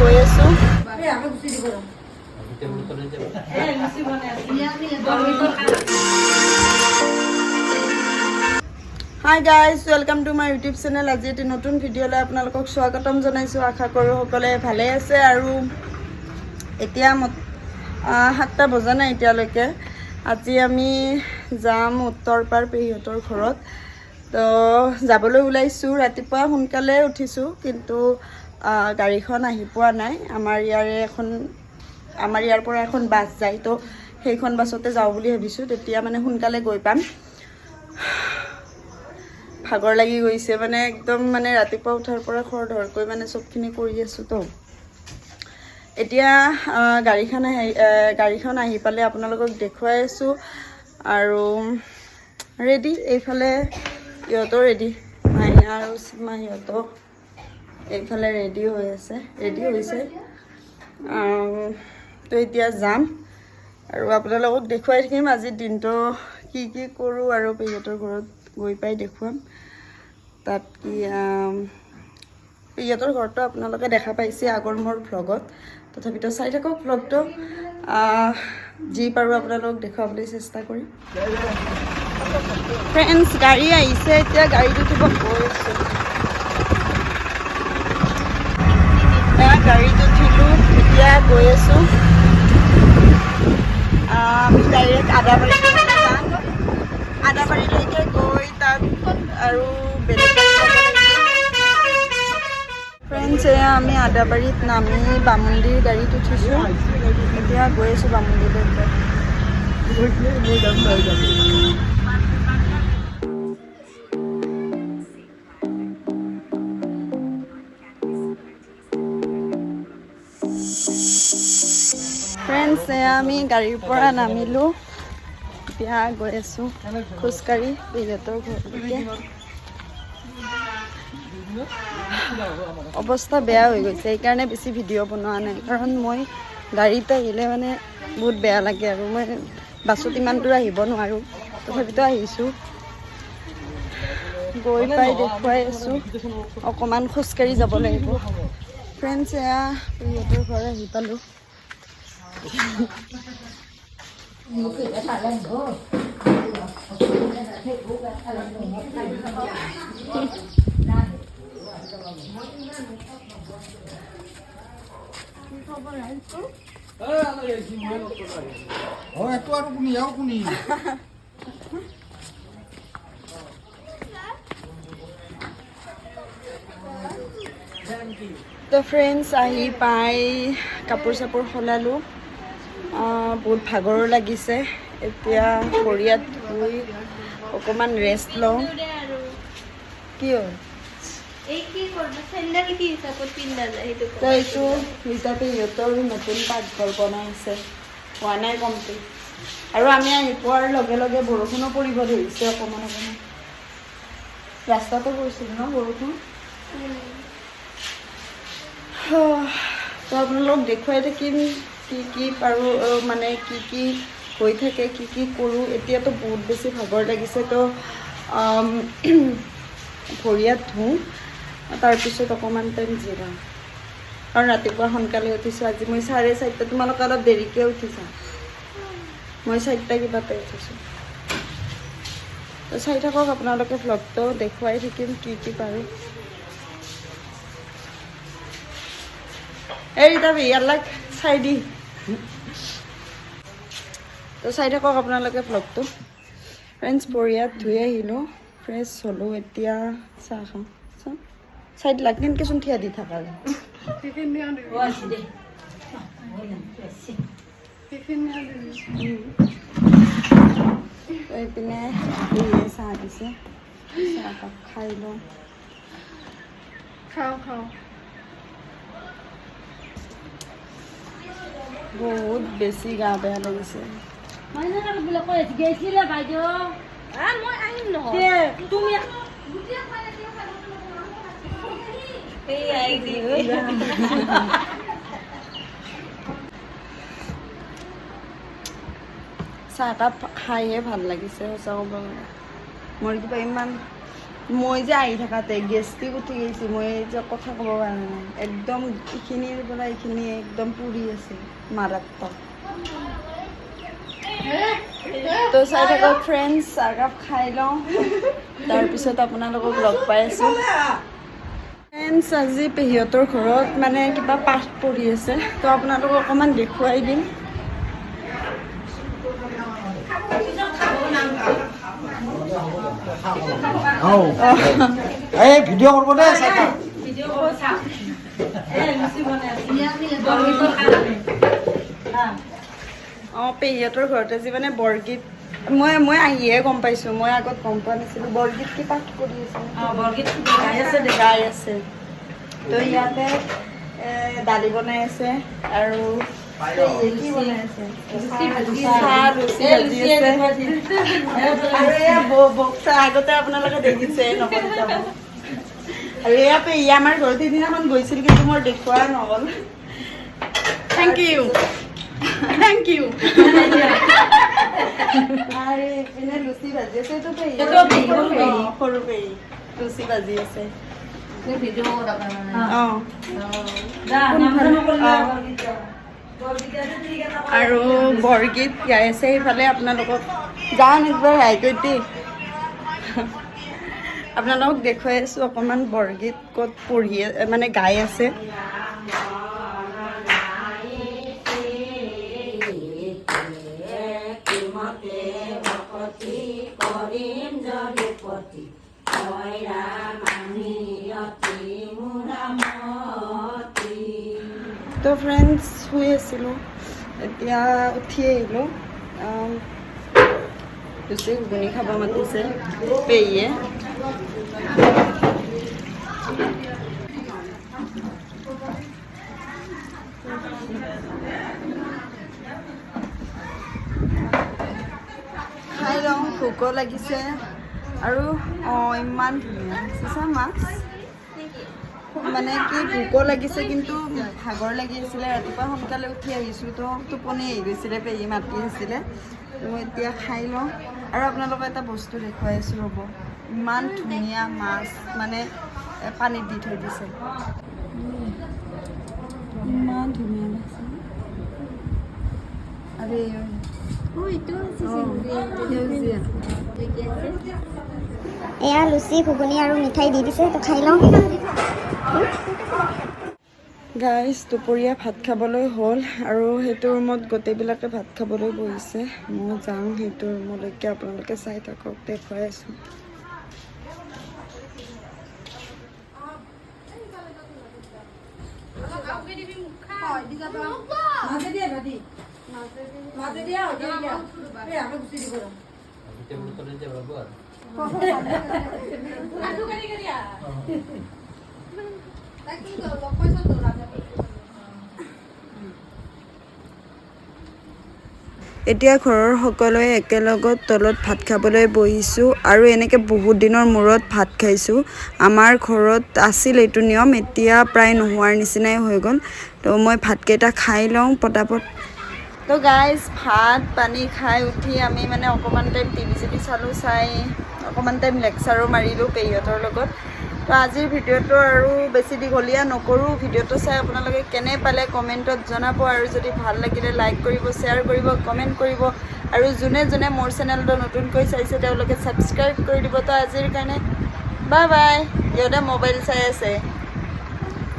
গৈ আছোঁ। Hi guys, welcome to my YouTube channel. আজি এটি নতুন ভিডিঅ'লৈ আপোনালোকক স্বাগতম জনাইছোঁ। আশা কৰোঁ সকলোৱে ভালে আছে। আৰু এতিয়া 7টা বজা নাই এতিয়ালৈকে। আজি আমি যাম উত্তৰপাৰ পেহীহঁতৰ ঘৰত। তো যাবলৈ ওলাইছোঁ। ৰাতিপুৱা সোনকালে উঠিছোঁ, কিন্তু গাড়ীখন আহি পোৱা নাই। আমাৰ ইয়াৰ পৰা এখন বাছ যায়, তো সেইখন বাছতে যাওঁ বুলি ভাবিছোঁ। তেতিয়া মানে সোনকালে গৈ পাম। ভাগৰ লাগি গৈছে মানে একদম, মানে ৰাতিপুৱা উঠাৰ পৰা খৰধৰকৈ মানে চবখিনি কৰি আছোঁ। তো এতিয়া গাড়ীখন আহি পালে আপোনালোকক দেখুৱাই আছোঁ। আৰু ৰেডি, এইফালে ইহঁতো ৰেডি, মাইনা আৰু সীমা সিহঁতো এইফালে ৰেডি হৈছে। তো এতিয়া যাম আৰু আপোনালোকক দেখুৱাই থাকিম আজিৰ দিনটো কি কি কৰোঁ, আৰু পেহীহঁতৰ ঘৰত গৈ পাই দেখুৱাম। তাত কি পেহীহঁতৰ ঘৰটো আপোনালোকে দেখা পাইছে আগৰ মোৰ ভ্লগত। তথাপিতো চাই থাকক ভ্লগটো, যি পাৰোঁ আপোনালোকক দেখুৱাবলৈ চেষ্টা কৰিম। ফ্ৰেণ্ডছ, গাড়ী আহিছে, এতিয়া গাড়ীত উঠিব গৈ আছোঁ। গাড়ীত উঠিলোঁ, এতিয়া গৈ আছোঁ। আমি ডাইৰেক্ট আদাবাৰীলৈকে গৈ তাত আৰু বেলেগ ফ্ৰেণ্ডছ, আমি আদাবাৰীত নামি বামুন্দিৰ গাড়ীত উঠিছোঁ। এতিয়া গৈ আছোঁ বামুন্দিৰলৈকে। ফ্ৰেণ্ডছ, আমি গাড়ীৰ পৰা নামিলোঁ। এতিয়া গৈ আছোঁ খোজকাঢ়ি পেহীহঁতৰ ঘৰলৈকে। অৱস্থা বেয়া হৈ গৈছে, সেইকাৰণে বেছি ভিডিঅ' বনোৱা নাই। কাৰণ মই গাড়ীত আহিলে মানে বহুত বেয়া লাগে, আৰু মই বাছত ইমান দূৰ আহিব নোৱাৰোঁ। তথাপিতো আহিছোঁ, গৈ পাই দেখুৱাই আছোঁ। অকণমান খোজকাঢ়ি যাব লাগিব। ফ্ৰেণ্ডছ, পেহীহঁতৰ ঘৰ আহি পালোঁ। তো ফ্ৰেণ্ডছ, আহি পাই কাপোৰ চাপোৰ সলালোঁ। বহুত ভাগৰো লাগিছে। এতিয়া ভৰি হাত ধুই অকণমান ৰেষ্ট লওঁ। কি হ'ল? তো এইটো হিচাপে সিহঁতৰ নতুন পাকঘৰ বনাইছে, হোৱা নাই কমপ্লিট। আৰু আমি আহি পোৱাৰ লগে লগে বৰষুণো পৰিব ধৰিছে অকণমান অকণমান। ৰাস্তাটো পৰিছিল ন বৰষুণ। তো আপোনালোকক দেখুৱাই থাকিম কি কি পাৰোঁ, মানে কি কি হৈ থাকে, কি কি কৰোঁ। এতিয়াতো বহুত বেছি ভাগৰ লাগিছে, তো ভৰি হাত ধুওঁ, তাৰপিছত অকণমান টাইম জিৰাওঁ। কাৰণ ৰাতিপুৱা সোনকালে উঠিছোঁ। আজি মই 4:30, তোমালোকে অলপ দেৰিকৈ উঠিছা। মই 4টা কিবাতে উঠিছোঁ। তো চাই থাকক আপোনালোকে ভ্লগটো, দেখুৱাই থাকিম কি কি পাৰোঁ। এই তাবি ইয়ালাক চাই দি। তো চাই থাকক আপোনালোকে ভ্লগটো। ফ্ৰেণ্ডছ, ভৰি হাত ধুই আহিলোঁ, ফ্ৰেছ হ'লোঁ। এতিয়া চাহ খাওঁ। চাইড লাগ কেনেকেচোন থিয়া দি থাকা। এইপিনে চাহ দিছে, চাহ কাপ খাই লওঁ। খাওঁ। বহুত বেছি গা বেয়া লাগিছে। চাহকাপ খাইহে ভাল লাগিছে সঁচা ক'ব গ'লে। মোৰ কিবা ইমান মই যে আহি থাকাতে গেষ্ট্ৰিক উঠি গৈছে, মই যে কথা ক'ব পৰা নাই, একদম এইখিনিৰ পৰা এইখিনি একদম পুৰি আছে মাৰাত্মক। তো চাই থাকক ফ্ৰেণ্ডছ, চাহকাপ খাই লওঁ, তাৰপিছত আপোনালোকক লগ পাই আছোঁ। ফ্ৰেণ্ডছ, আজি পেহীহঁতৰ ঘৰত মানে কিবা পাঠ পঢ়ি আছে, তো আপোনালোকক অকণমান দেখুৱাই দিম। এই ভিডিঅ' কৰিব দে পেহীহঁতৰ ঘৰত আজি মানে বৰগীত, মই আহিহে গম পাইছোঁ, মই আগত গম পোৱা নাছিলোঁ। বৰগীত কি পাঠ কৰি আছে, গাই আছে। তো ইয়াতে দালি বনাই আছে আৰু কি বনাই আছে, আগতে আপোনালোকে দেখিছে নকল যাব। আৰু এয়া পেহী আমাৰ ঘৰত সিদিনাখন গৈছিল, কিন্তু মোৰ দেখুওৱা নহ'ল। Thank you, thank you. আৰু এইপিনে লুচি ভাজি আছে, এইটো পেহী সৰু পেহী লুচি ভাজি আছে। আৰু বৰগীত গাই আছে সেইফালে, আপোনালোকক যান একবাৰ হাই কৰি দি আপোনালোকক দেখুৱাই আছোঁ অকণমান বৰগীত ক'ত পঢ়ি মানে গাই আছে। তো ফ্ৰেণ্ডছ, শুই আছিলোঁ, এতিয়া উঠি আহিলোঁ। লুচি ঘুগুনি খাব মাতিছে পেহীয়ে। খাই লওঁ, ভোকো লাগিছে। আৰু ইমান ধুনীয়া চিচা মাছ, মানে কি ভোকো লাগিছে, কিন্তু ভাগৰ লাগি আছিলে। ৰাতিপুৱা সোনকালে উঠি আহিছোঁ, তো টোপনি আহি গৈছিলে, পেহী মাতি আছিলে। তো এতিয়া খাই লওঁ। আৰু আপোনালোকক এটা বস্তু দেখুৱাই আছোঁ, ৰ'ব। ইমান ধুনীয়া মাছ, মানে পানীত দি থৈ দিছে, ইমান ধুনীয়া লাগিছে। আৰু এয়া লুচি ঘুগুনি আৰু মিঠাই দি দিছে, তো খাই লওঁ। গাইজ, দুপৰীয়া ভাত খাবলৈ হ'ল আৰু সেইটো ৰুমত গোটেইবিলাকে ভাত খাবলৈ বহিছে। মই যাওঁ সেইটো ৰুমলৈকে, আপোনালোকে চাই থাকক, দেখুৱাই আছোঁ। এতিয়া ঘৰৰ সকলোৱে একেলগত তলত ভাত খাবলৈ বহিছোঁ আৰু এনেকৈ বহুত দিনৰ মূৰত ভাত খাইছোঁ। আমাৰ ঘৰত আছিল এইটো নিয়ম, এতিয়া প্ৰায় নোহোৱাৰ নিচিনাই হৈ গ'ল। তো মই ভাতকেইটা খাই লওঁ পটাপট। তো গাইজ, ভাত পানী খাই উঠি আমি মানে অকণমান টাইম টিভি চিভি চালোঁ, চাই অকণমান টাইম লেকচাৰো মাৰিলোঁ পেহীহঁতৰ লগত। তো আজিৰ ভিডিঅ'টো আৰু বেছি দীঘলীয়া নকৰোঁ। ভিডিঅ'টো চাই আপোনালোকে কেনে পালে কমেণ্টত জনাব, আৰু যদি ভাল লাগিলে লাইক কৰিব, শ্বেয়াৰ কৰিব, কমেণ্ট কৰিব, আৰু যোনে যোনে মোৰ চেনেলটো নতুনকৈ চাইছে তেওঁলোকে ছাবস্ক্ৰাইব কৰি দিব। তো আজিৰ কাৰণে বাই বাই। সিহঁতে মোবাইল চাই আছে।